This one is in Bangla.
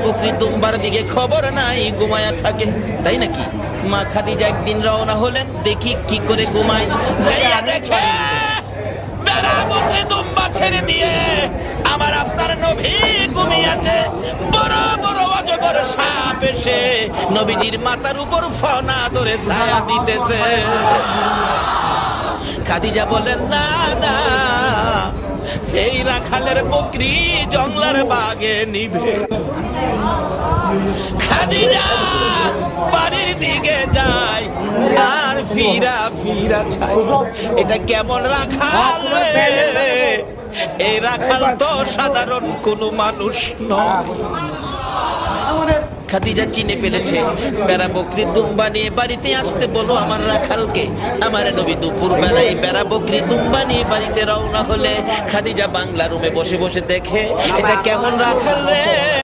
বকরি দুম্বার দিকে খবর নাই, ঘুমায়া থাকে, তাই নাকি? মা খাদিজা একদিন রওনা হলেন, দেখি কি করে ঘুমায়, যাইয়া দেখে বেড়া বকরি দুম্বা ছেড়ে দিয়ে আমার আপনার নবী ঘুমিয়ে আছে। বড় বড় অজগর সাপ এসে নবীজির মাথার উপর ফনা ধরে ছায়া দিতেছে। খাদিজা বলেন, না না, এই রাখালের বকরি জঙ্গলার বাগে নিবে। খাদিজা বাড়ির দিকে যায় আর ফিরা ফিরা চাই, এটা কেমন রাখাল রে? এই রাখাল তো সাধারণ কোনো মানুষ নয়। খাদিজা চিনে ফেলেছে, বেড়া বকরি দুম্বা নিয়ে বাড়িতে আসতে বলো আমার রাখালকে। আমার নবী দুপুর বেলায় বেড়া বকরি দুম্বা নিয়ে বাড়িতে রওনা হলে খাদিজা বাংলা রুমে বসে বসে দেখে, এটা কেমন রাখাল রে?